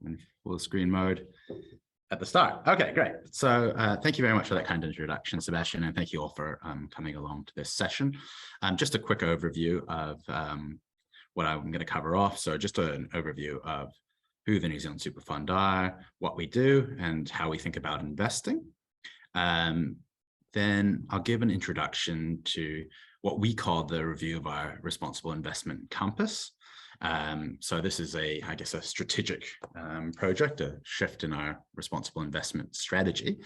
in full screen mode at the start. Okay, great. So thank you very much for that kind introduction, Sebastian, and thank you all for coming along to this session. Just a quick overview of what I'm going to cover off. So just an overview of who the New Zealand Super Fund are, what we do, and how we think about investing. Then I'll give an introduction to what we call the review of our responsible investment compass. So this is I guess, a strategic project, a shift in our responsible investment strategy.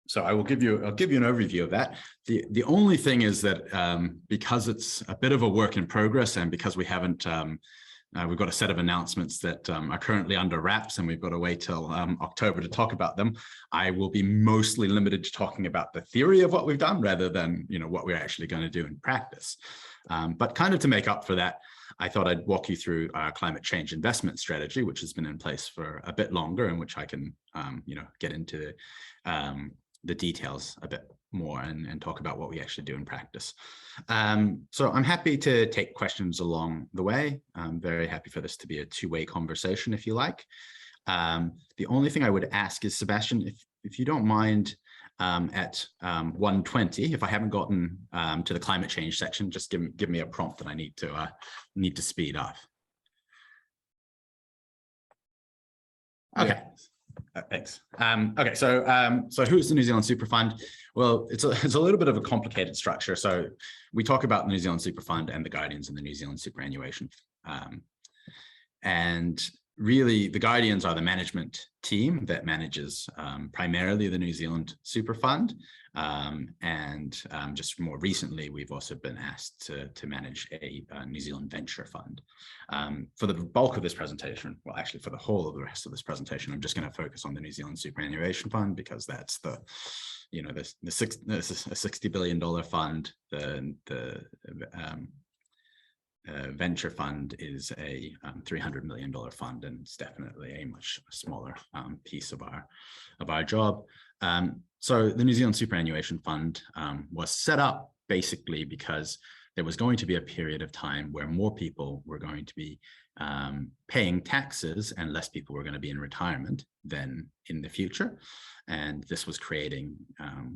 So I'll give you an overview of that. The only thing is that because it's a bit of a work in progress, and because we haven't, we've got a set of announcements that are currently under wraps, and we've got to wait till October to talk about them. I will be mostly limited to talking about the theory of what we've done rather than what we're actually going to do in practice. But kind of to make up for that, I thought I'd walk you through our climate change investment strategy, which has been in place for a bit longer, and which I can get into the details a bit more and talk about what we actually do in practice. So I'm happy to take questions along the way. I'm very happy for this to be a two-way conversation, if you like. The only thing I would ask is, Sebastian, if you don't mind, at 1:20, if I haven't gotten to the climate change section, just give me a prompt that I need to speed up. Okay. Thanks. Okay, so who's the New Zealand Super Fund? Well, it's a little bit of a complicated structure. So we talk about the New Zealand Super Fund and the Guardians and the New Zealand Superannuation. And really, the Guardians are the management team that manages primarily the New Zealand Super Fund. And just more recently, we've also been asked to manage a New Zealand Venture Fund. For the bulk of this presentation, well, actually for the whole of the rest of this presentation, I'm just going to focus on the New Zealand Superannuation Fund, because that's the $60 billion fund. The venture fund is a $300 million fund, and it's definitely a much smaller piece of our job. So the New Zealand Superannuation Fund was set up basically because there was going to be a period of time where more people were going to be paying taxes and less people were going to be in retirement than in the future. And this was creating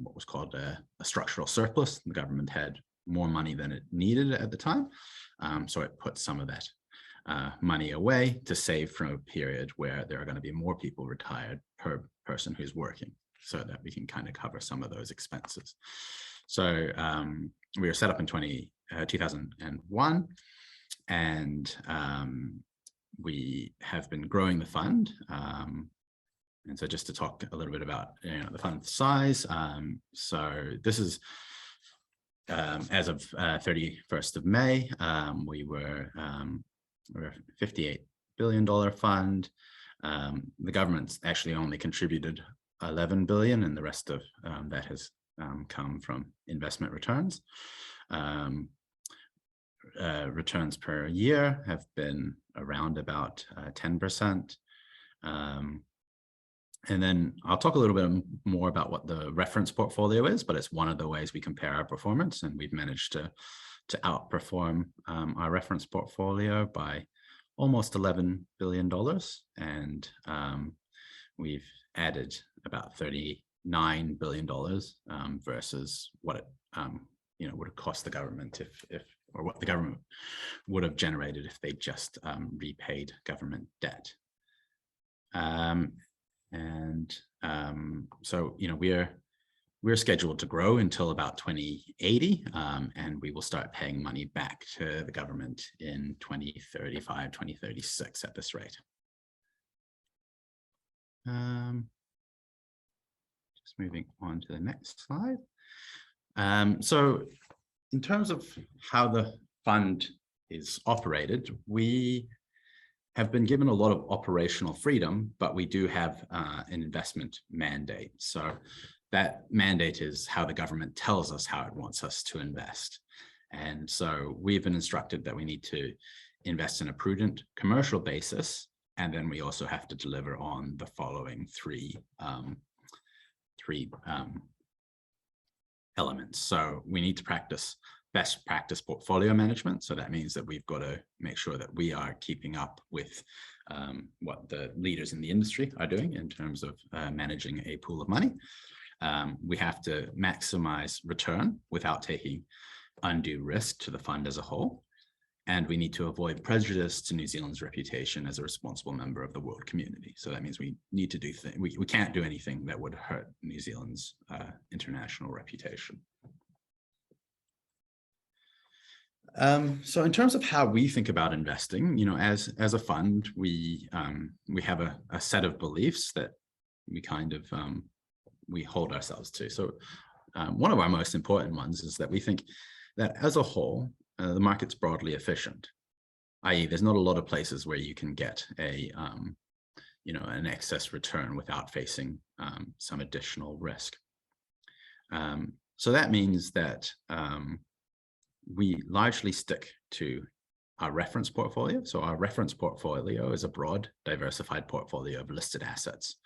what was called a structural surplus. The government had more money than it needed at the time. So it put some of that money away to save from a period where there are going to be more people retired per person who's working, so that we can kind of cover some of those expenses. So we were set up in 2001, and we have been growing the fund. And so just to talk a little bit about the fund size. So this is as of 31st of May, we were a $58 billion fund. The government's actually only contributed $11 billion, and the rest of that has come from investment returns. Returns per year have been around about 10%. And then I'll talk a little bit more about what the reference portfolio is, but it's one of the ways we compare our performance, and we've managed to outperform our reference portfolio by almost $11 billion. And we've added about $39 billion versus what it would have cost the government or what the government would have generated if they just repaid government debt. So we're scheduled to grow until about 2080, and we will start paying money back to the government in 2035, 2036 at this rate. Just moving on to the next slide. So in terms of how the fund is operated, we have been given a lot of operational freedom, but we do have an investment mandate. So that mandate is how the government tells us how it wants us to invest. And so we've been instructed that we need to invest in a prudent commercial basis, and then we also have to deliver on the following three elements. So we need to practice best practice portfolio management. So that means that we've got to make sure that we are keeping up with what the leaders in the industry are doing in terms of managing a pool of money. We have to maximize return without taking undue risk to the fund as a whole. And we need to avoid prejudice to New Zealand's reputation as a responsible member of the world community. So that means we need to do things, we can't do anything that would hurt New Zealand's international reputation. So in terms of how we think about investing, you know, as a fund, we have a set of beliefs that we kind of we hold ourselves to. So one of our most important ones is that we think that as a whole, the market's broadly efficient, i.e. there's not a lot of places where you can get a, you know, an excess return without facing some additional risk. So that means that we largely stick to our reference portfolio. So our reference portfolio is a broad, diversified portfolio of listed assets.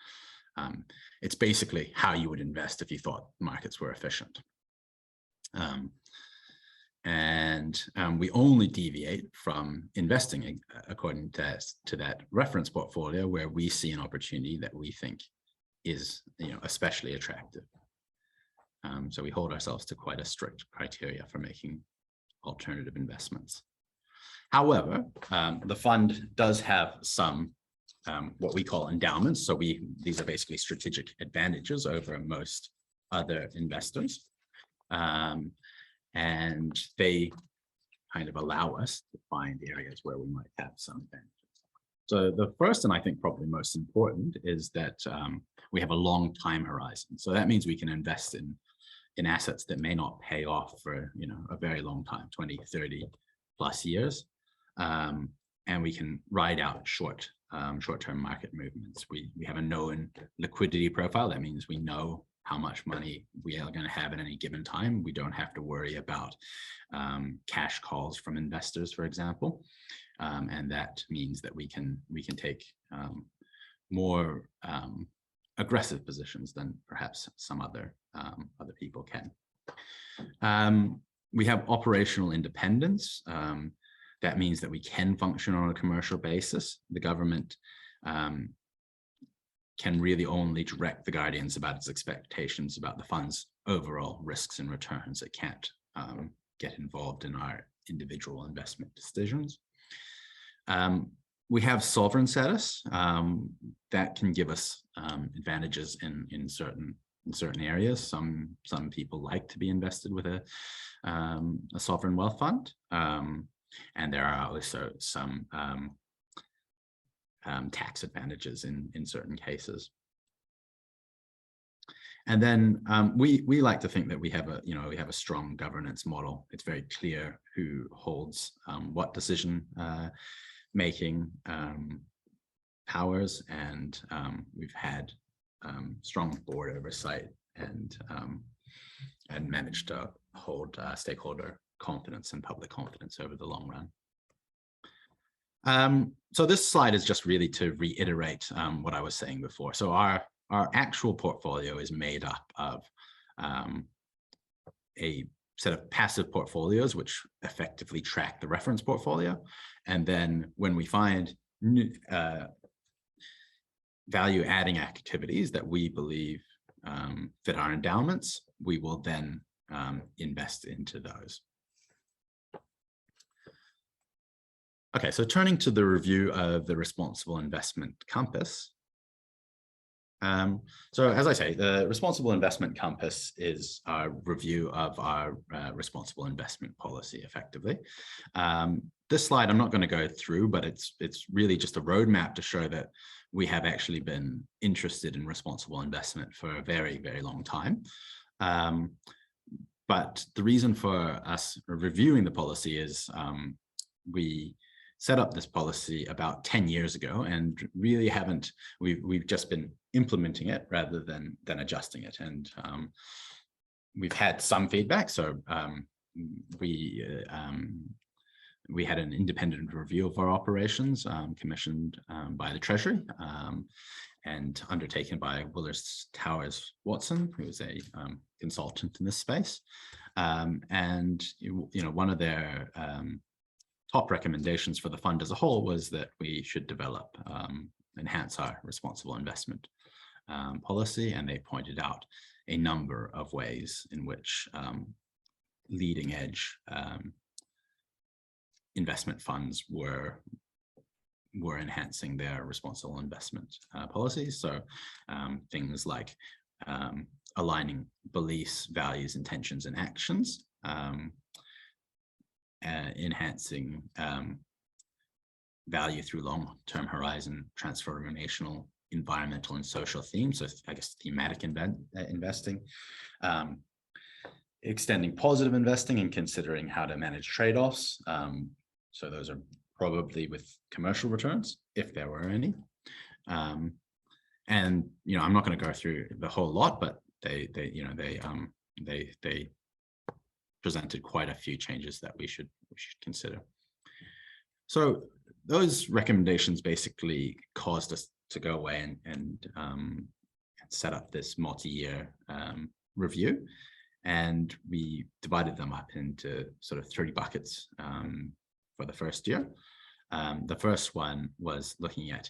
It's basically how you would invest if you thought markets were efficient. We only deviate from investing according to that reference portfolio where we see an opportunity that we think is, you know, especially attractive. So we hold ourselves to quite a strict criteria for making alternative investments. However, the fund does have some what we call endowments. So these are basically strategic advantages over most other investors. And they kind of allow us to find areas where we might have some advantages. So the first, and I think probably most important, is that we have a long time horizon. So that means we can invest in assets that may not pay off for, you know, a very long time, 20, 30 plus years. And we can ride out short-term market movements. We have a known liquidity profile. That means we know how much money we are going to have at any given time. We don't have to worry about cash calls from investors, for example. And that means that we can take more aggressive positions than perhaps some other people can. We have operational independence. That means that we can function on a commercial basis. The government can really only direct the guardians about its expectations about the fund's overall risks and returns. It can't get involved in our individual investment decisions. We have sovereign status that can give us advantages in certain areas. Some people like to be invested with a sovereign wealth fund, and there are also some tax advantages in certain cases. And then we like to think that we have a strong governance model. It's very clear who holds what decision making powers, and we've had strong board oversight and managed to hold stakeholder confidence and public confidence over the long run. So this slide is just really to reiterate what I was saying before. So our actual portfolio is made up of a set of passive portfolios which effectively track the reference portfolio. And then when we find value-adding activities that we believe fit our endowments, we will then invest into those. Okay, so turning to the review of the Responsible Investment Compass. So as I say, the Responsible Investment Compass is our review of our responsible investment policy, effectively. This slide I'm not going to go through, but it's really just a roadmap to show that we have actually been interested in responsible investment for a very, very long time. But the reason for us reviewing the policy is we set up this policy about 10 years ago and really we've just been implementing it rather than adjusting it. And we've had some feedback. So we had an independent review of our operations commissioned by the Treasury and undertaken by Willis Towers Watson, who is a consultant in this space. And one of their top recommendations for the fund as a whole was that we should develop, enhance our responsible investment policy, and they pointed out a number of ways in which leading edge investment funds were enhancing their responsible investment policies. So things like aligning beliefs, values, intentions, and actions, enhancing value through long-term horizon, transformational, environmental, and social themes. So I guess thematic investing, extending positive investing and considering how to manage trade-offs. So those are probably with commercial returns, if there were any. And I'm not going to go through the whole lot, but they presented quite a few changes that we should consider. So those recommendations basically caused us to go away and set up this multi-year review, and we divided them up into sort of 3 buckets for the first year. The first one was looking at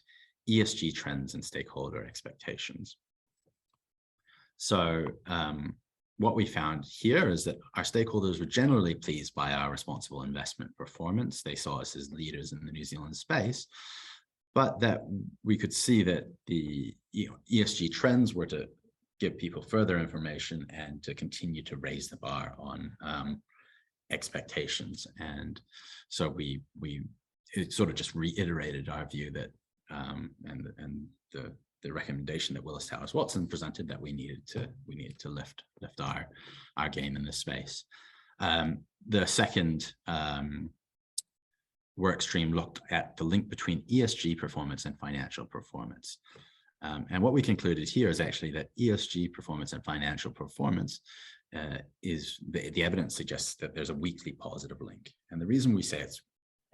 ESG trends and stakeholder expectations. So what we found here is that our stakeholders were generally pleased by our responsible investment performance. They saw us as leaders in the New Zealand space, but that we could see that the ESG trends were to give people further information and to continue to raise the bar on expectations. And so it sort of just reiterated our view that and the recommendation that Willis Towers Watson presented, that we needed to lift our game in this space. The second work stream looked at the link between ESG performance and financial performance. And what we concluded here is actually that ESG performance and financial performance is the evidence suggests that there's a weakly positive link. And the reason we say it's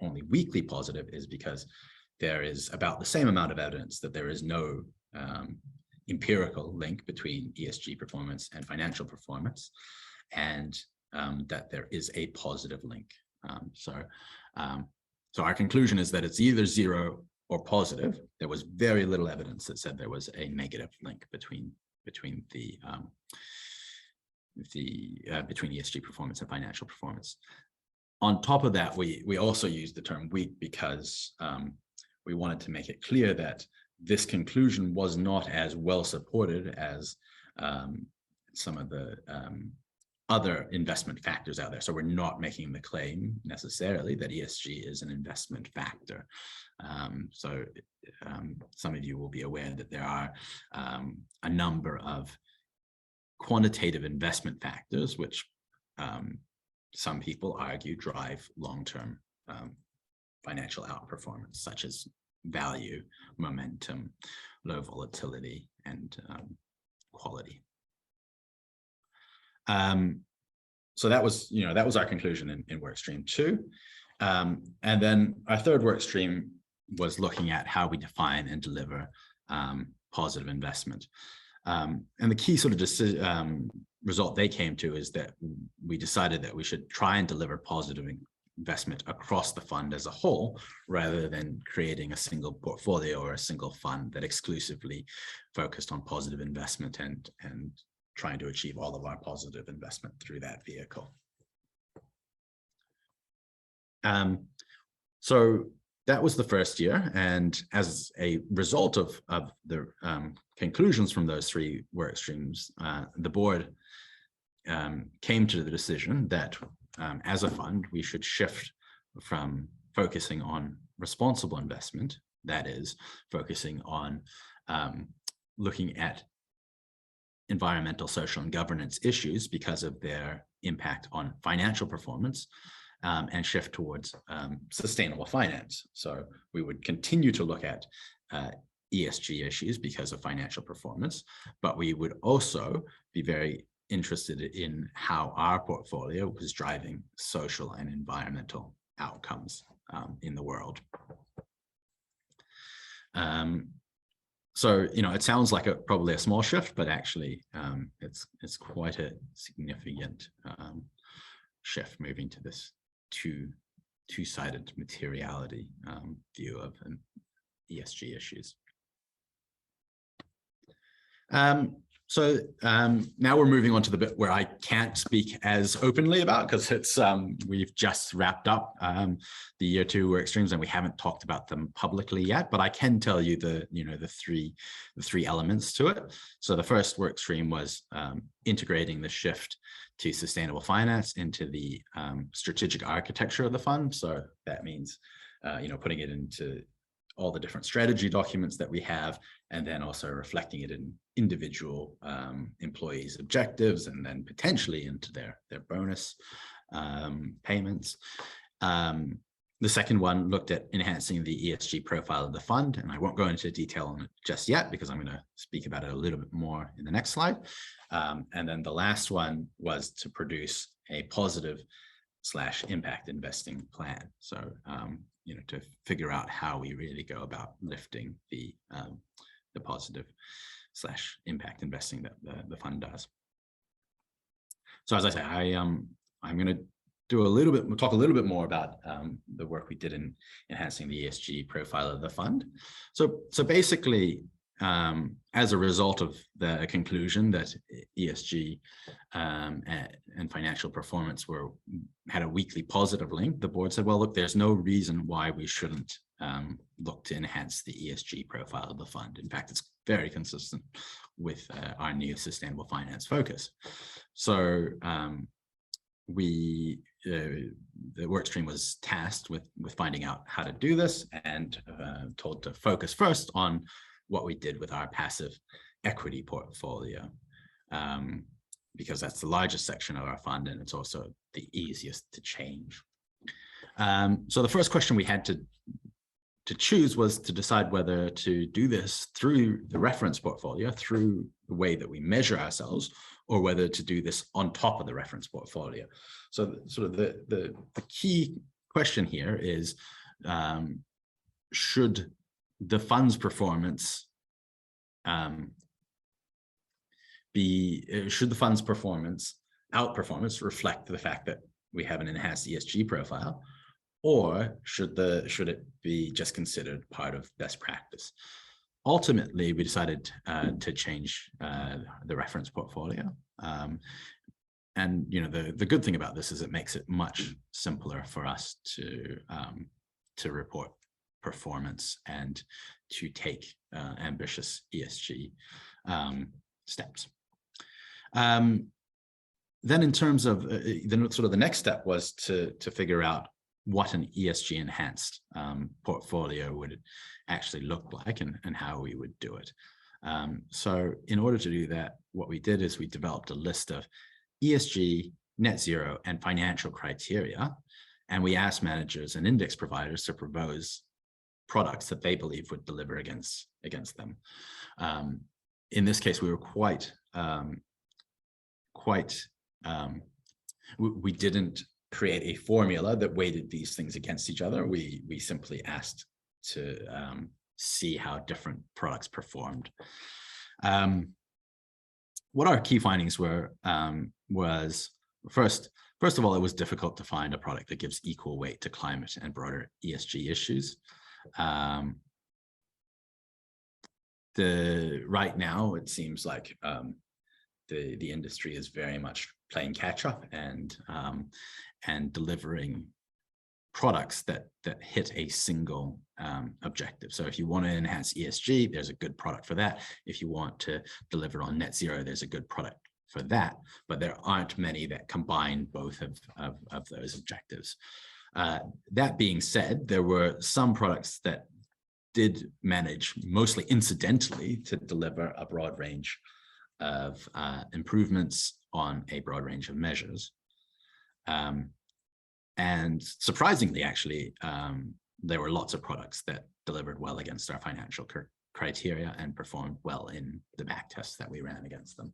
only weakly positive is because there is about the same amount of evidence that there is no empirical link between ESG performance and financial performance, and that there is a positive link. So our conclusion is that it's either 0 or positive. There was very little evidence that said there was a negative link between ESG performance and financial performance. On top of that, we also used the term weak because we wanted to make it clear that this conclusion was not as well supported as some of the other investment factors out there. So we're not making the claim necessarily that ESG is an investment factor. So some of you will be aware that there are a number of quantitative investment factors which some people argue drive long-term financial outperformance, such as value, momentum, low volatility, and quality. So that was our conclusion in work stream 2. And then our third work stream was looking at how we define and deliver positive investment. And the key sort of result they came to is that we decided that we should try and deliver positive investment across the fund as a whole, rather than creating a single portfolio or a single fund that exclusively focused on positive investment and trying to achieve all of our positive investment through that vehicle. So that was the first year, and as a result of the conclusions from those 3 work streams, the board came to the decision that as a fund, we should shift from focusing on responsible investment, that is, focusing on looking at environmental, social, and governance issues because of their impact on financial performance, and shift towards sustainable finance. So we would continue to look at ESG issues because of financial performance, but we would also be very interested in how our portfolio was driving social and environmental outcomes in the world. So, it sounds like probably a small shift, but actually it's quite a significant shift, moving to this two-sided materiality view of ESG issues. So now we're moving on to the bit where I can't speak as openly about, because it's we've just wrapped up the year 2 work streams and we haven't talked about them publicly yet. But I can tell you the three elements to it. So the first work stream was integrating the shift to sustainable finance into the strategic architecture of the fund. So that means putting it into all the different strategy documents that we have, and then also reflecting it in individual employees' objectives, and then potentially into their bonus payments. The second one looked at enhancing the ESG profile of the fund, and I won't go into detail on it just yet because I'm going to speak about it a little bit more in the next slide. And then the last one was to produce a positive/impact investing plan. So to figure out how we really go about lifting the positive/impact investing that the fund does. So as I say, I'm going to talk a little bit more about the work we did in enhancing the ESG profile of the fund. So basically, as a result of the conclusion that ESG and financial performance had a weekly positive link, the board said, well, look, there's no reason why we shouldn't look to enhance the ESG profile of the fund. In fact, it's very consistent with our new sustainable finance focus. So the work stream was tasked with finding out how to do this, and told to focus first on what we did with our passive equity portfolio, because that's the largest section of our fund, and it's also the easiest to change. So the first question we had to choose was to decide whether to do this through the reference portfolio, through the way that we measure ourselves, or whether to do this on top of the reference portfolio. So sort of the key question here is, should the fund's performance outperformance reflect the fact that we have an enhanced ESG profile, or should it be just considered part of best practice? Ultimately, we decided to change the reference portfolio. And the good thing about this is it makes it much simpler for us to report performance and to take ambitious ESG steps. Then in terms of the next step was to figure out what an ESG enhanced portfolio would actually look like, and how we would do it. So in order to do that, what we did is we developed a list of ESG, net zero, and financial criteria, and we asked managers and index providers to propose products that they believe would deliver against them. In this case, we were we didn't create a formula that weighted these things against each other. We simply asked to see how different products performed. What our key findings were was, first of all, it was difficult to find a product that gives equal weight to climate and broader ESG issues. Right now, it seems like the industry is very much playing catch up and delivering products that hit a single objective. So if you want to enhance ESG, there's a good product for that. If you want to deliver on net zero, there's a good product for that. But there aren't many that combine both of those objectives. That being said, there were some products that did manage, mostly incidentally, to deliver a broad range of improvements on a broad range of measures. And surprisingly, actually, there were lots of products that delivered well against our financial criteria and performed well in the back tests that we ran against them.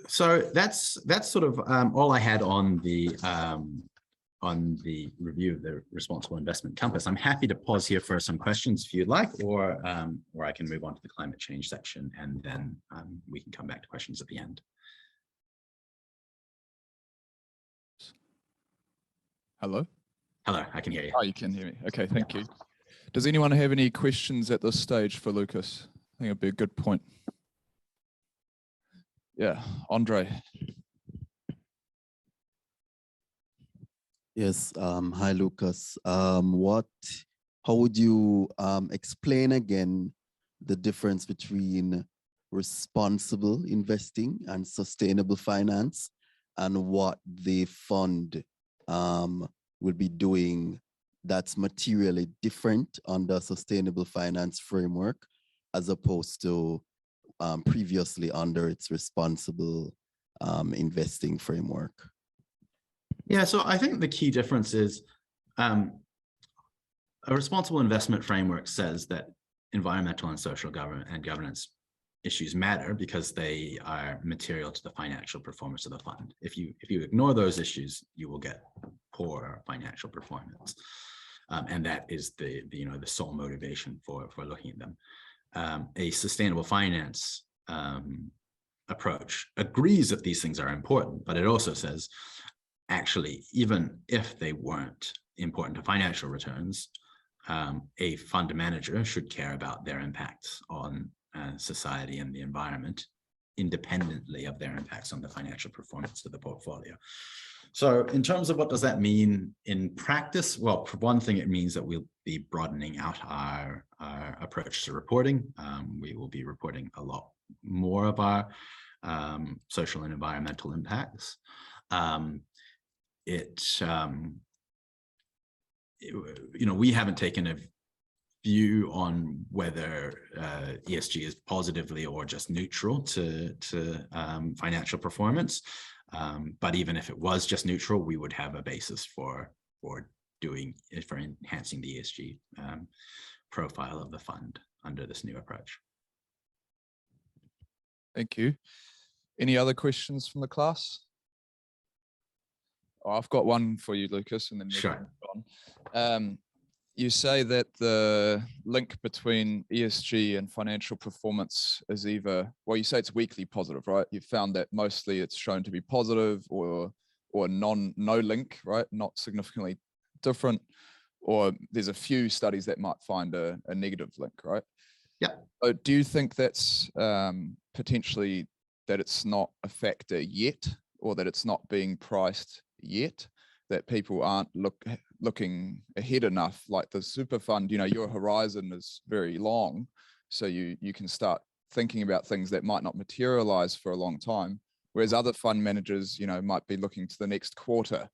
So that's sort of all I had on the review of the responsible investment compass. I'm happy to pause here for some questions if you'd like, or I can move on to the climate change section, and then we can come back to questions at the end. Hello? Hello, I can hear you. Oh, you can hear me. Okay, thank you. Does anyone have any questions at this stage for Lucas? I think it'd be a good point. Yeah, Andre. Yes, hi Lucas. How would you explain again the difference between responsible investing and sustainable finance, and what the fund will be doing that's materially different under sustainable finance framework as opposed to previously under its responsible investing framework? Yeah, so I think the key difference is a responsible investment framework says that environmental and social governance issues matter because they are material to the financial performance of the fund. If you ignore those issues, you will get poor financial performance, and that is the sole motivation for looking at them. A sustainable finance approach agrees that these things are important, but it also says, actually, even if they weren't important to financial returns, a fund manager should care about their impacts on society and the environment, independently of their impacts on the financial performance of the portfolio. So in terms of what does that mean in practice? Well, for one thing, it means that we'll be broadening out our approach to reporting. We will be reporting a lot more of our social and environmental impacts. We haven't taken a view on whether ESG is positively or just neutral to financial performance. But even if it was just neutral, we would have a basis for enhancing the ESG profile of the fund under this new approach. Thank you. Any other questions from the class? Oh, I've got one for you, Lucas, and then we can move on. You say that the link between ESG and financial performance is either, well, you say it's weakly positive, right? You've found that mostly it's shown to be positive or no link, right? Not significantly different, or there's a few studies that might find a negative link, right? Yeah. So do you think that's potentially that it's not a factor yet, or that it's not being priced yet, that people aren't looking ahead enough? Like the super fund, your horizon is very long, so you can start thinking about things that might not materialize for a long time, whereas other fund managers might be looking to the next quarter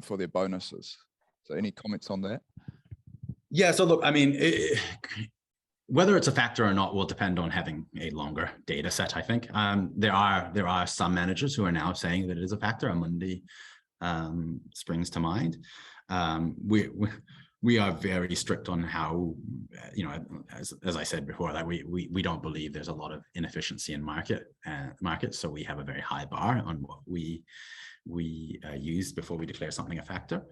for their bonuses. So any comments on that? Yeah, so look, I mean, whether it's a factor or not will depend on having a longer data set, I think. There are some managers who are now saying that it is a factor. Amundi springs to mind. We are very strict on how, as I said before, that we don't believe there's a lot of inefficiency in markets, so we have a very high bar on what we use before we declare something a factor.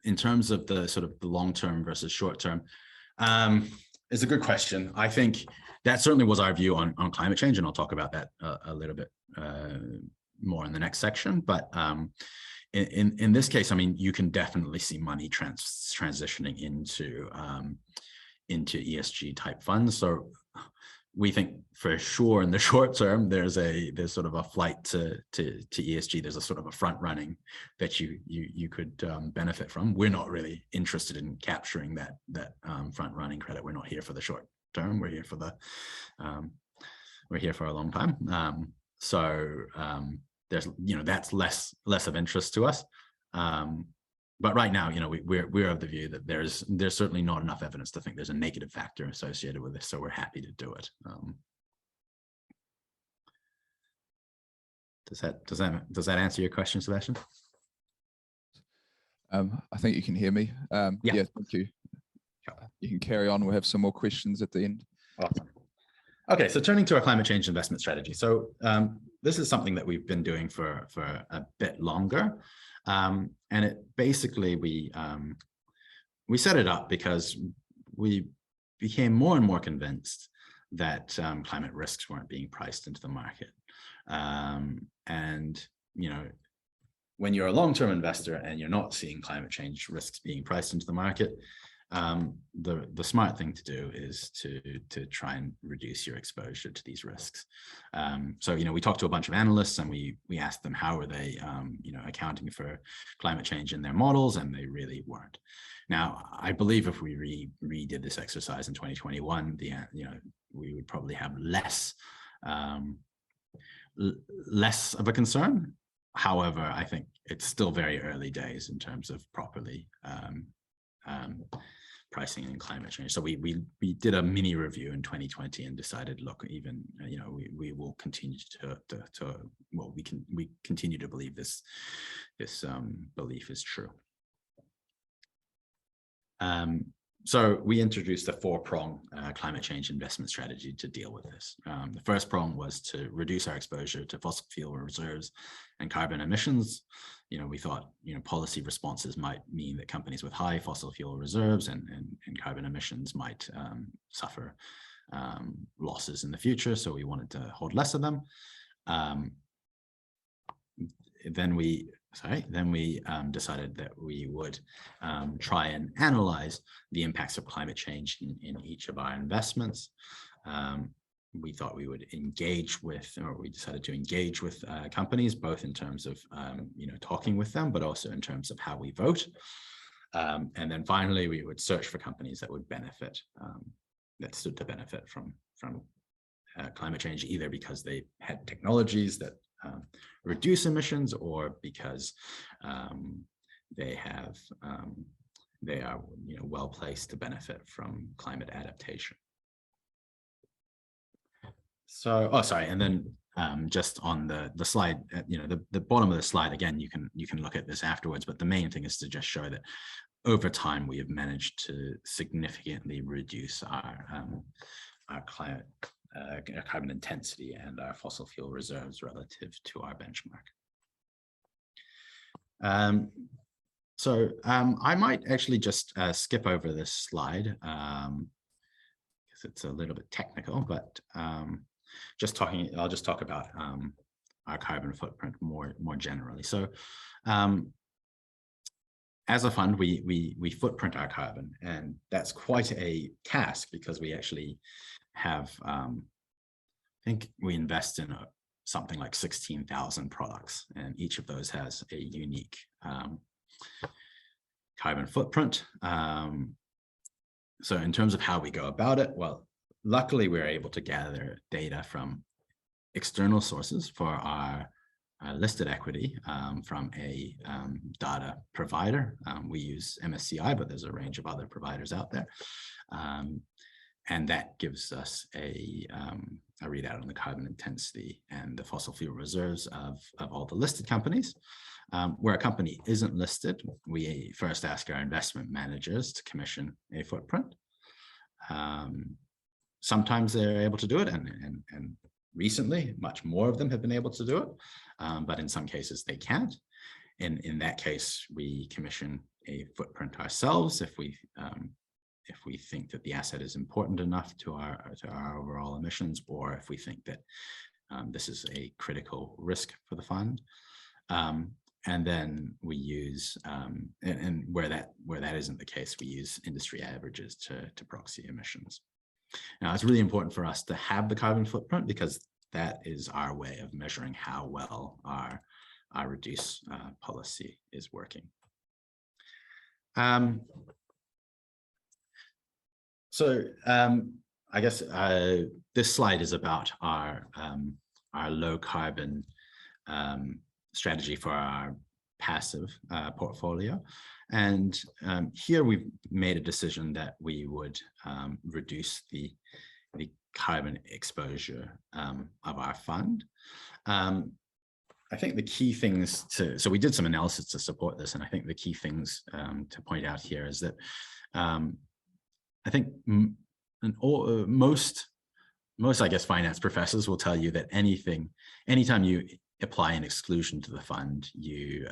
In terms of the sort of the long-term versus short-term, it's a good question. I think that certainly was our view on climate change, and I'll talk about that a little bit more in the next section. But in this case, I mean, you can definitely see money transitioning into ESG type funds. So we think for sure in the short term, there's sort of a flight to ESG. There's a sort of a front running that you could benefit from. We're not really interested in capturing that front running credit. We're not here for the short term. We're here for a long time. So there's that's less of interest to us. But right now, we're of the view that there's certainly not enough evidence to think there's a negative factor associated with this, so we're happy to do it. Does that answer your question, Sebastian? I think you can hear me. Yeah, thank you. You can carry on. We'll have some more questions at the end. Awesome. Okay, so turning to our climate change investment strategy. So this is something that we've been doing for a bit longer. And it basically, we set it up because we became more and more convinced that climate risks weren't being priced into the market. And, you know, when you're a long-term investor and you're not seeing climate change risks being priced into the market, the smart thing to do is to try and reduce your exposure to these risks. So, you know, we talked to a bunch of analysts and we asked them how are they, you know, accounting for climate change in their models, and they really weren't. Now, I believe if we redid this exercise in 2021, you know, we would probably have less of a concern. However, I think it's still very early days in terms of properly pricing in climate change. So we did a mini review in 2020 and decided, look, even, you know, we will continue we continue to believe this belief is true. So we introduced a 4-prong climate change investment strategy to deal with this. The first prong was to reduce our exposure to fossil fuel reserves and carbon emissions. You know, we thought, you know, policy responses might mean that companies with high fossil fuel reserves and carbon emissions might suffer losses in the future. So we wanted to hold less of them. Then we decided that we would try and analyze the impacts of climate change in each of our investments. We thought we would engage with, or we decided to engage with companies, both in terms of, you know, talking with them, but also in terms of how we vote. And then finally, we would search for companies that would benefit, that stood to benefit from climate change, either because they had technologies that reduce emissions, or because they are, you know, well placed to benefit from climate adaptation. So, oh, sorry, and then just on the slide, you know, the bottom of the slide, again, you can look at this afterwards, but the main thing is to just show that over time we have managed to significantly reduce our climate carbon intensity and our fossil fuel reserves relative to our benchmark. So I might actually just skip over this slide because it's a little bit technical, but I'll just talk about our carbon footprint more generally. So as a fund, we footprint our carbon, and that's quite a task because we actually have, I think we invest in something like 16,000 products, and each of those has a unique carbon footprint. So in terms of how we go about it, well, luckily we're able to gather data from external sources for our listed equity from a data provider. We use MSCI, but there's a range of other providers out there. And that gives us a readout on the carbon intensity and the fossil fuel reserves of all the listed companies. Where a company isn't listed, we first ask our investment managers to commission a footprint. Sometimes they're able to do it, and recently, much more of them have been able to do it, but in some cases they can't. In that case, we commission a footprint ourselves if we think that the asset is important enough to our overall emissions, or if we think that this is a critical risk for the fund. And then we use, and where that isn't the case, we use industry averages to proxy emissions. Now, it's really important for us to have the carbon footprint because that is our way of measuring how well our reduce policy is working. So I guess this slide is about our low carbon strategy for our passive portfolio. And here we've made a decision that we would reduce the carbon exposure of our fund. I think the key things so we did some analysis to support this, and I think the key things to point out here is that I think most most, I guess, finance professors will tell you that anytime you apply an exclusion to the fund, you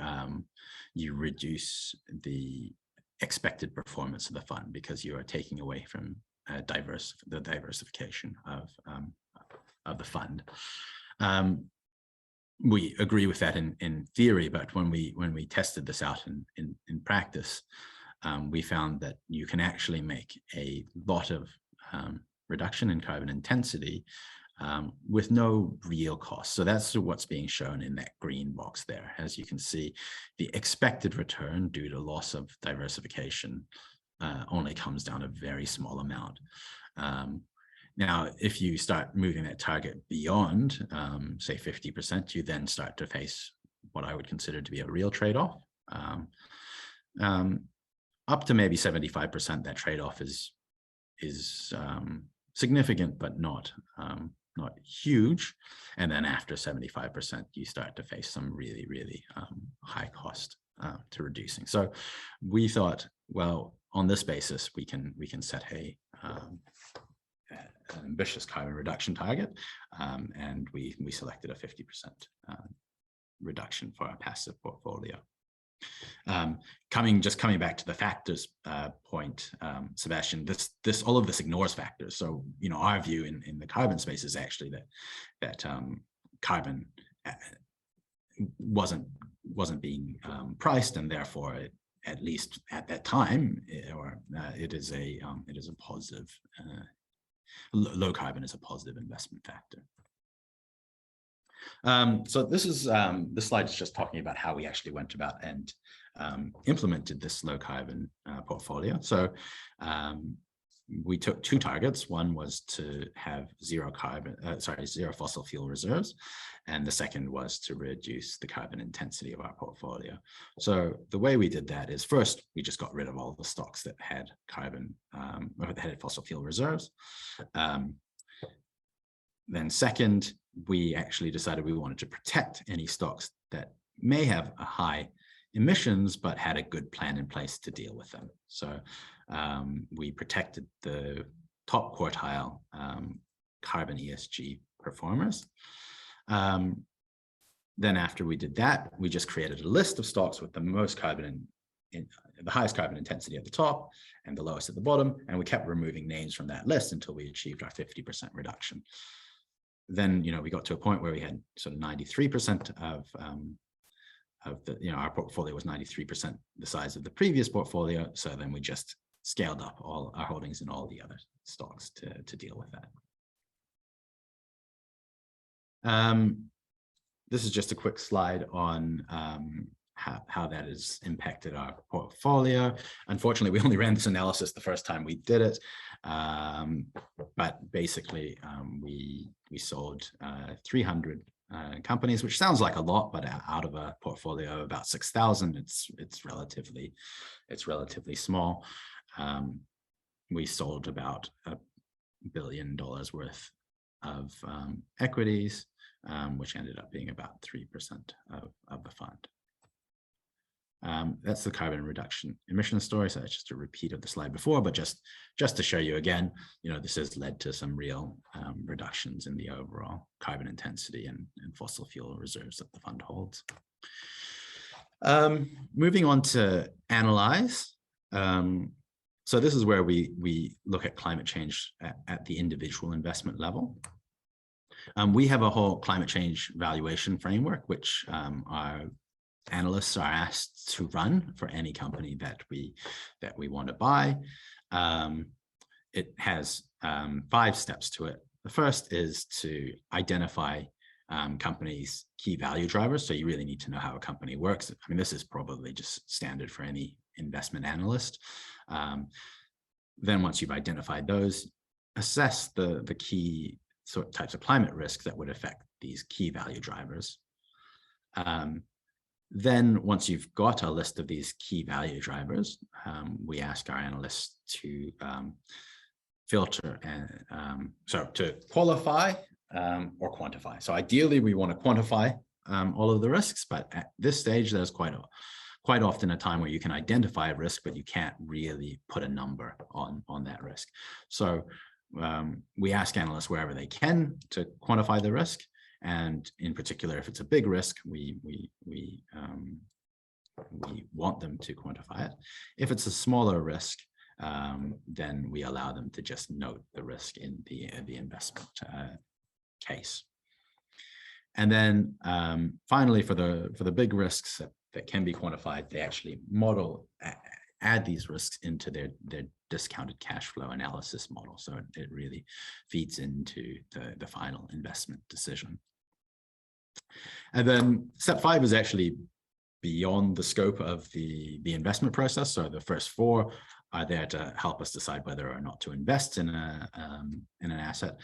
reduce the expected performance of the fund because you are taking away from the diversification of the fund. We agree with that in theory, but when we tested this out in practice, we found that you can actually make a lot of reduction in carbon intensity with no real cost. So that's what's being shown in that green box there. As you can see, the expected return due to loss of diversification only comes down a very small amount. Now, if you start moving that target beyond, say 50%, you then start to face what I would consider to be a real trade-off. Up to maybe 75%, that trade-off is significant, but not huge. And then after 75%, you start to face some really, really high cost to reducing. So we thought, well, on this basis, we can set an ambitious carbon reduction target, and we selected a 50% reduction for our passive portfolio. Coming back to the factors point, Sebastian, all of this ignores factors. So, our view in the carbon space is actually that carbon wasn't being priced, and therefore, at least at that time, it is a positive. Low carbon is a positive investment factor. So this slide is just talking about how we actually went about and implemented this low carbon portfolio. So we took two targets. One was to have zero fossil fuel reserves, and the second was to reduce the carbon intensity of our portfolio. So the way we did that is, first, we just got rid of all the stocks that had fossil fuel reserves. Then second, we actually decided we wanted to protect any stocks that may have a high emissions, but had a good plan in place to deal with them. So we protected the top quartile carbon ESG performers. Then after we did that, we just created a list of stocks with the most the highest carbon intensity at the top and the lowest at the bottom. And we kept removing names from that list until we achieved our 50% reduction. Then, we got to a point where we had sort of 93% of the, our portfolio was 93% the size of the previous portfolio. So then we just scaled up all our holdings in all the other stocks to deal with that. This is just a quick slide on how that has impacted our portfolio. Unfortunately, we only ran this analysis the first time we did it. But basically, we sold 300 companies, which sounds like a lot, but out of a portfolio of about 6,000, it's relatively small. We sold about $1 billion worth of equities, which ended up being about 3% of the fund. That's the carbon reduction emission story. So that's just a repeat of the slide before, but just to show you again, this has led to some real reductions in the overall carbon intensity and fossil fuel reserves that the fund holds. Moving on to analyze. So this is where we look at climate change at the individual investment level. We have a whole climate change valuation framework, which our analysts are asked to run for any company that we want to buy. It has 5 steps to it. The first is to identify companies' key value drivers. So you really need to know how a company works. I mean, this is probably just standard for any investment analyst. Then once you've identified those, assess the key types of climate risks that would affect these key value drivers. Then once you've got a list of these key value drivers, we ask our analysts to filter and to qualify or quantify. So ideally, we want to quantify all of the risks, but at this stage, there's quite often a time where you can identify a risk, but you can't really put a number on that risk. So we ask analysts wherever they can to quantify the risk. And in particular, if it's a big risk, we want them to quantify it. If it's a smaller risk, then we allow them to just note the risk in the investment case. And then finally, for the big risks that can be quantified, they actually add these risks into their discounted cash flow analysis model. So it really feeds into the final investment decision. And then step 5 is actually beyond the scope of the investment process. So the first 4 are there to help us decide whether or not to invest in an asset.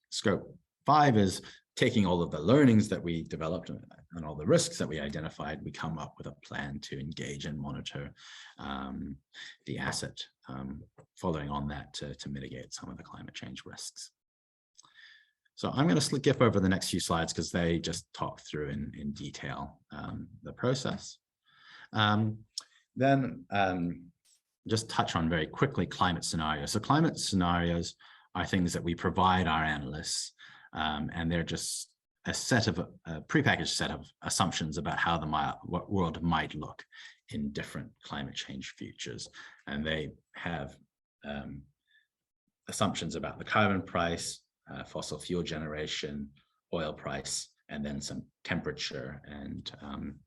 Scope 5 is taking all of the learnings that we developed and all the risks that we identified. We come up with a plan to engage and monitor the asset, following on that to mitigate some of the climate change risks. So I'm going to skip over the next few slides because they just talk through in detail the process. Then just touch on very quickly climate scenarios. So climate scenarios are things that we provide our analysts, and they're just a prepackaged set of assumptions about how the world might look in different climate change futures. And they have assumptions about the carbon price, fossil fuel generation, oil price, and then some temperature and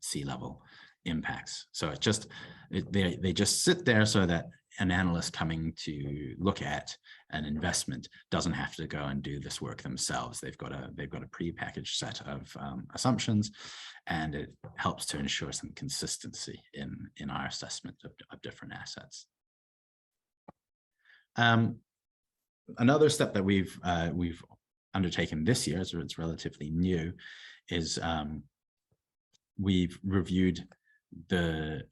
sea level impacts. So it's just, they just sit there so that an analyst coming to look at an investment doesn't have to go and do this work themselves. They've got a prepackaged set of assumptions, and it helps to ensure some consistency in our assessment of different assets. Another step that we've undertaken this year, so it's relatively new, is we've reviewed the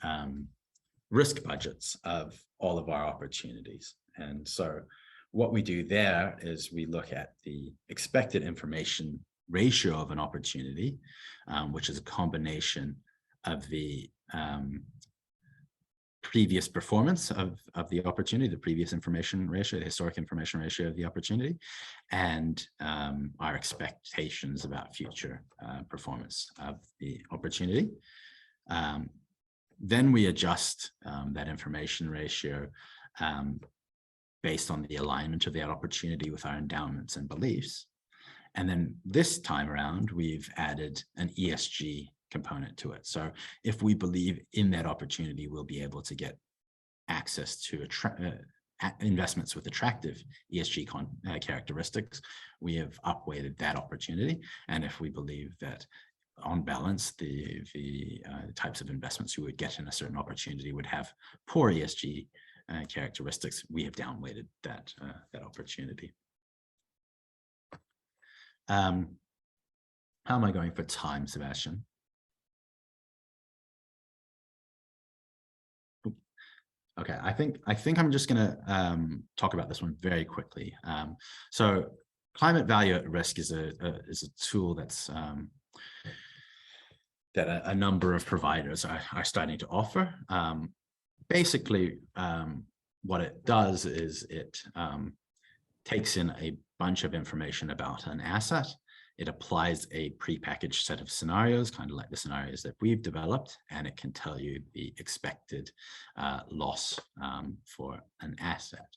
risk budgets of all of our opportunities. And so what we do there is we look at the expected information ratio of an opportunity, which is a combination of the previous performance of the opportunity, the previous information ratio, the historic information ratio of the opportunity, and our expectations about future performance of the opportunity. Then we adjust that information ratio based on the alignment of that opportunity with our endowments and beliefs. And then this time around, we've added an ESG component to it. So if we believe in that opportunity, we'll be able to get access to investments with attractive ESG characteristics, we have upweighted that opportunity. And if we believe that on balance, the types of investments we would get in a certain opportunity would have poor ESG characteristics, we have downweighted that opportunity. How am I going for time, Sebastian? Okay, I think I'm just going to talk about this one very quickly. So climate value at risk is a tool that's that a number of providers are starting to offer. Basically, what it does is it takes in a bunch of information about an asset. It applies a prepackaged set of scenarios, kind of like the scenarios that we've developed, and it can tell you the expected loss for an asset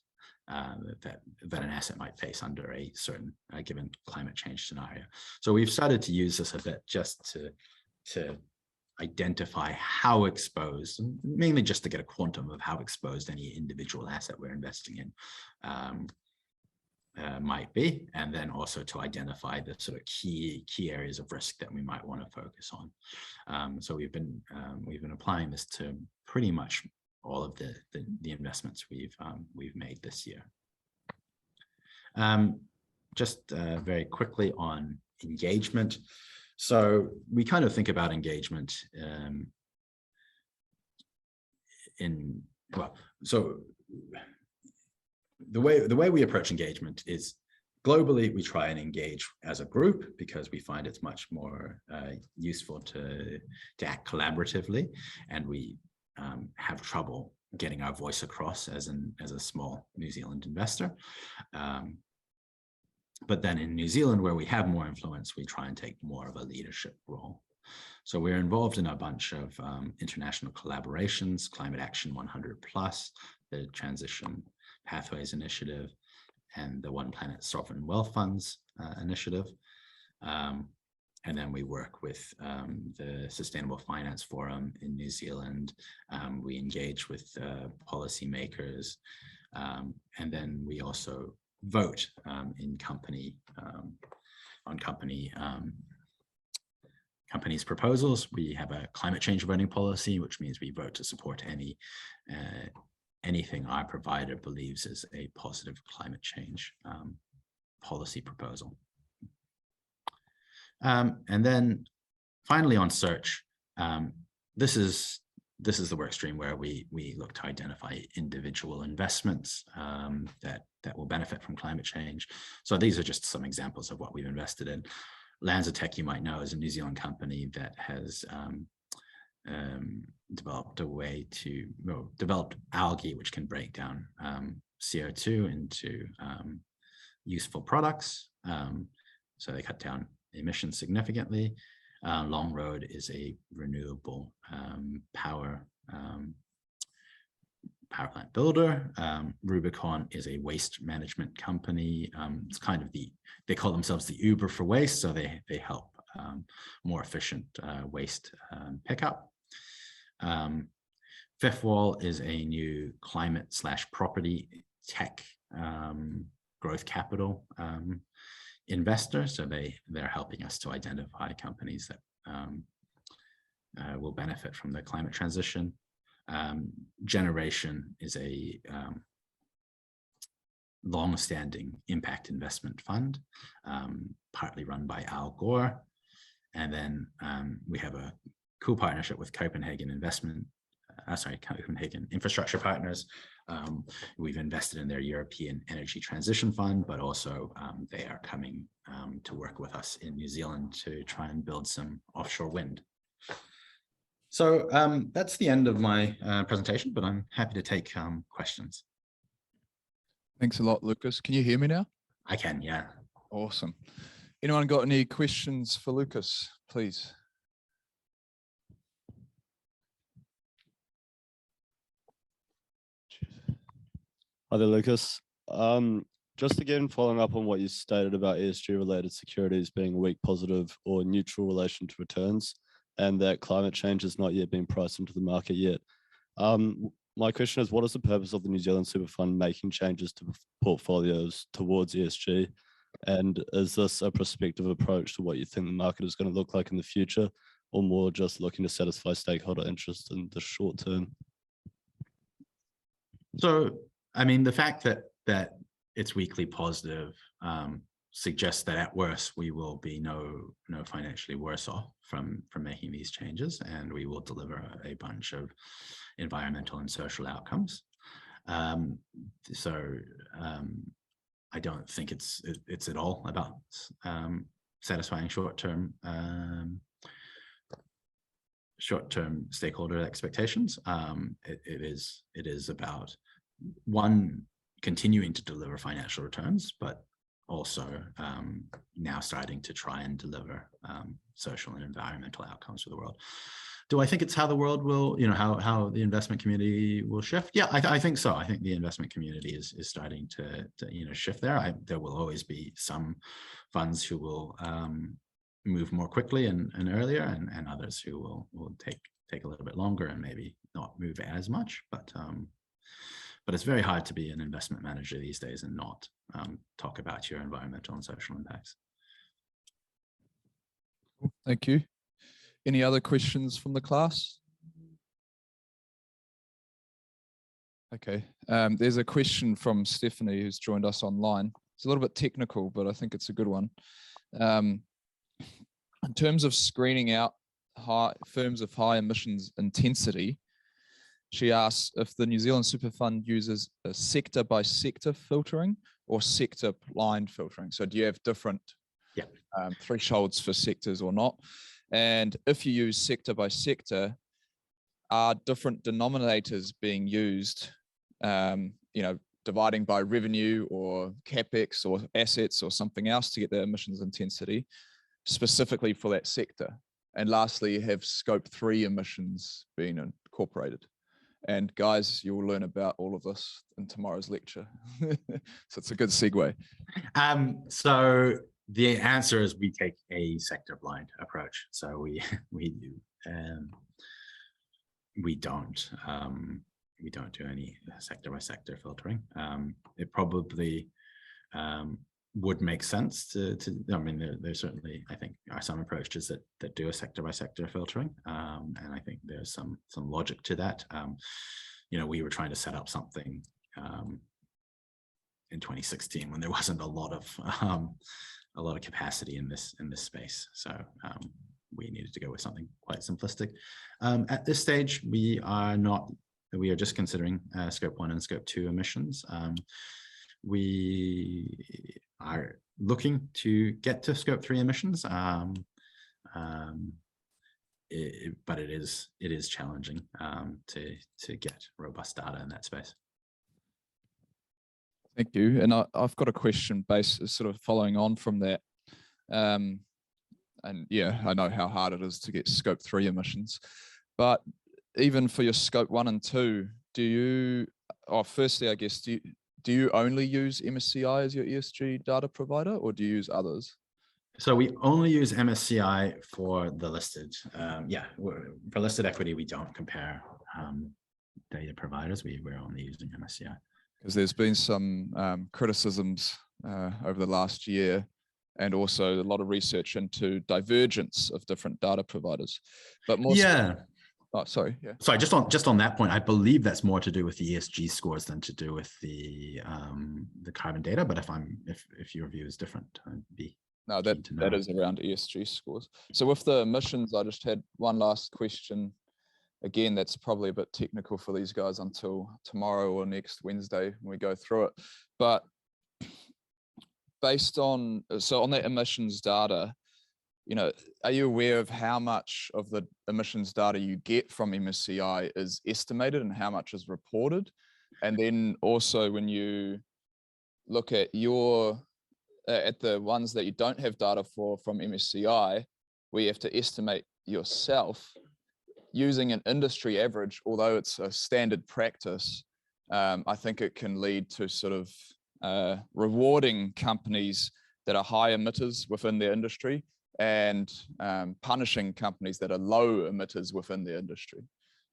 that an asset might face under a certain given climate change scenario. So we've started to use this a bit just to identify how exposed, mainly just to get a quantum of how exposed any individual asset we're investing in might be, and then also to identify the sort of key areas of risk that we might want to focus on. So we've been applying this to pretty much all of the investments we've made this year. Just very quickly on engagement. So we kind of think about engagement so the way we approach engagement is globally, we try and engage as a group because we find it's much more useful to act collaboratively, and we have trouble getting our voice across as a small New Zealand investor. But then in New Zealand, where we have more influence, we try and take more of a leadership role. So we're involved in a bunch of international collaborations, Climate Action 100 Plus, the Transition Pathways Initiative, and the One Planet Sovereign Wealth Funds initiative. And then we work with the Sustainable Finance Forum in New Zealand. We engage with policymakers. And then we also vote in companies' proposals. We have a climate change voting policy, which means we vote to support anything our provider believes is a positive climate change policy proposal. And then finally on search, this is the work stream where we look to identify individual investments that will benefit from climate change. So these are just some examples of what we've invested in. LanzaTech, you might know, is a New Zealand company that has developed a way to developed algae which can break down CO2 into useful products. So they cut down emissions significantly. Longroad is a renewable power plant builder. Rubicon is a waste management company. It's kind of they call themselves the Uber for waste, so they help more efficient waste pickup. Fifth Wall is a new climate/property tech growth capital investor. So they're helping us to identify companies that will benefit from the climate transition. Generation is a long-standing impact investment fund, partly run by Al Gore. And then we have a cool partnership with Copenhagen Infrastructure Partners. We've invested in their European Energy Transition Fund, but also they are coming to work with us in New Zealand to try and build some offshore wind. So that's the end of my presentation, but I'm happy to take questions. Thanks a lot, Lucas. Can you hear me now? I can, yeah. Awesome. Anyone got any questions for Lucas, please? Hi there, Lucas. Just again, following up on what you stated about ESG-related securities being a weak positive or neutral relation to returns, and that climate change has not yet been priced into the market yet. My question is, what is the purpose of the New Zealand Super Fund making changes to portfolios towards ESG? And is this a prospective approach to what you think the market is going to look like in the future, or more just looking to satisfy stakeholder interest in the short term? So, I mean, the fact that it's weekly positive suggests that at worst we will be no financially worse off from making these changes, and we will deliver a bunch of environmental and social outcomes. I don't think it's at all about satisfying short-term stakeholder expectations. It is about, one, continuing to deliver financial returns, but also now starting to try and deliver social and environmental outcomes for the world. Do I think it's how the world will, how the investment community will shift? Yeah, I think so. I think the investment community is starting to shift there. There will always be some funds who will move more quickly and earlier, and others who will take a little bit longer and maybe not move as much. But it's very hard to be an investment manager these days and not talk about your environmental and social impacts. Thank you. Any other questions from the class? Okay, there's a question from Stephanie who's joined us online. It's a little bit technical, but I think it's a good one. In terms of screening out firms of high emissions intensity, she asks if the New Zealand Super Fund uses a sector by sector filtering or sector blind filtering. So do you have different thresholds for sectors or not? And if you use sector by sector, are different denominators being used, dividing by revenue or capex or assets or something else to get the emissions intensity specifically for that sector. And lastly, have scope 3 emissions being incorporated. And guys, you'll learn about all of this in tomorrow's lecture. So it's a good segue. So the answer is we take a sector blind approach. So we don't do any sector by sector filtering. It probably would make sense to I mean, there's certainly, I think, are some approaches that do a sector by sector filtering, and I think there's some logic to that. You know, we were trying to set up something in 2016 when there wasn't a lot of capacity in this space, so we needed to go with something quite simplistic. At this stage, we are just considering scope 1 and scope 2 emissions. We are looking to get to scope 3 emissions, but it is challenging to get robust data in that space. Thank you. And I've got a question based sort of following on from that. And yeah, I know how hard it is to get scope 3 emissions, but even for your scope 1 and 2, do you, firstly, I guess, do you only use MSCI as your ESG data provider, or do you use others? So we only use MSCI for the listed. For listed equity, we don't compare data providers. We're only using MSCI. Because there's been some criticisms over the last year, and also a lot of research into divergence of different data providers. But more sorry. Just on that point, I believe that's more to do with the ESG scores than to do with the carbon data. But if your view is different, I'd be no, that is around ESG scores. So with the emissions, I just had one last question. Again, that's probably a bit technical for these guys until tomorrow or next Wednesday when we go through it. But based on that emissions data, you know, are you aware of how much of the emissions data you get from MSCI is estimated and how much is reported? And then also when you look at at the ones that you don't have data from MSCI, where you have to estimate yourself using an industry average, although it's a standard practice, I think it can lead to sort of rewarding companies that are high emitters within their industry and punishing companies that are low emitters within the industry.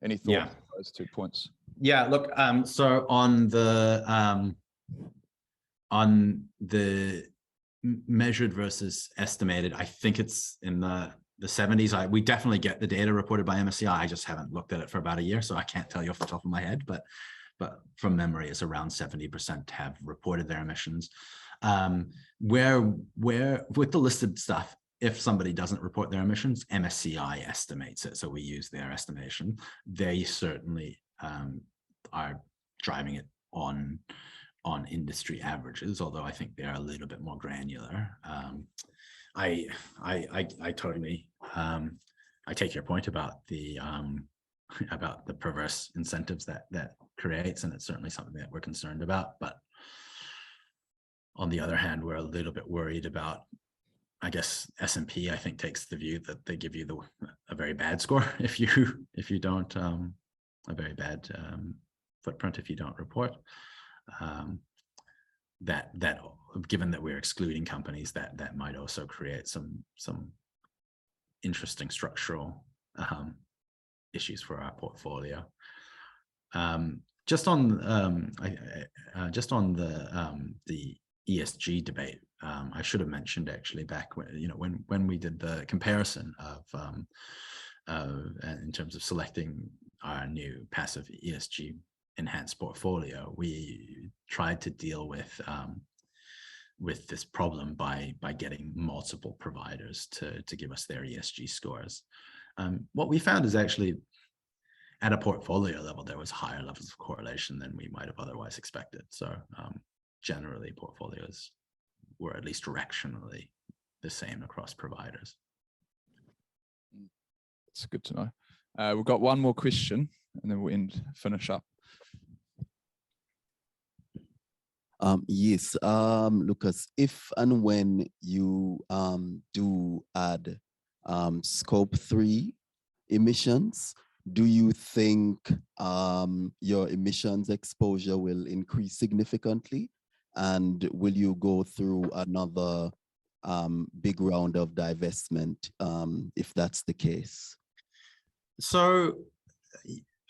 Any thoughts on those 2 points? Yeah, look, so on the measured versus estimated, I think it's in the 70s. We definitely get the data reported by MSCI. I just haven't looked at it for about a year, so I can't tell you off the top of my head, but from memory, it's around 70% have reported their emissions. Where with the listed stuff, if somebody doesn't report their emissions, MSCI estimates it. So we use their estimation. They certainly are driving it on industry averages, although I think they're a little bit more granular. I totally I take your point about the perverse incentives that creates, and it's certainly something that we're concerned about. But on the other hand, we're a little bit worried about, I guess S&P, I think, takes the view that they give you a very bad score if you don't, a very bad footprint if you don't report. That given that we're excluding companies, that might also create some interesting structural issues for our portfolio. Just on the ESG debate, I should have mentioned actually back when we did the comparison of in terms of selecting our new passive ESG enhanced portfolio, we tried to deal with this problem by getting multiple providers to give us their ESG scores. What we found is actually at a portfolio level, there was higher levels of correlation than we might have otherwise expected. So generally, portfolios were at least directionally the same across providers. It's good to know. We've got one more question and then we'll finish up. Yes, Lucas, if and when you do add scope 3 emissions, do you think your emissions exposure will increase significantly? And will you go through another big round of divestment if that's the case? So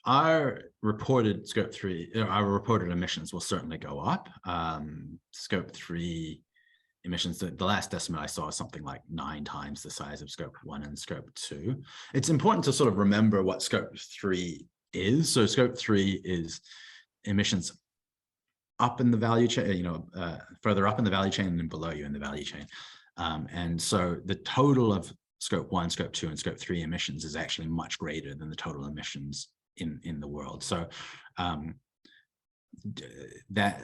our reported scope 3, our reported emissions will certainly go up. Scope 3 emissions, the last estimate I saw is something like 9 times the size of scope 1 and scope 2. It's important to sort of remember what scope 3 is. So scope 3 is emissions up in the value chain, further up in the value chain and below you in the value chain. And so the total of scope 1, scope 2, and scope 3 emissions is actually much greater than the total emissions in the world. So that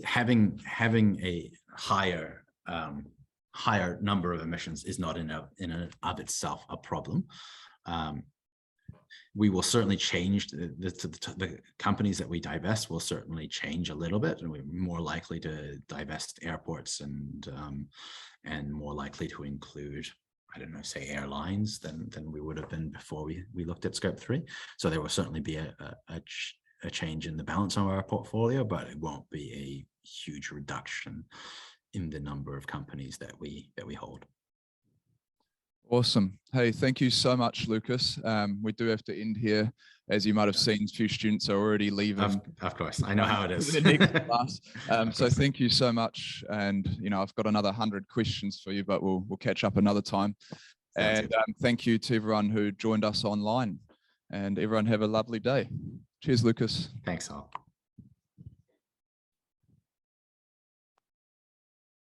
having a higher number of emissions is not in and of itself a problem. We will certainly change the companies that we divest will certainly change a little bit, and we're more likely to divest airports and more likely to include, I don't know, say airlines than we would have been before we looked at scope 3. So there will certainly be a change in the balance of our portfolio, but it won't be a huge reduction in the number of companies that we hold. Awesome. Hey, thank you so much, Lucas. We do have to end here. As you might have seen, a few students are already leaving. Of course, I know how it is. The next class. So thank you so much. And, I've got another 100 questions for you, but we'll catch up another time. And thank you to everyone who joined us online, and everyone have a lovely day. Cheers, Lucas. Thanks all.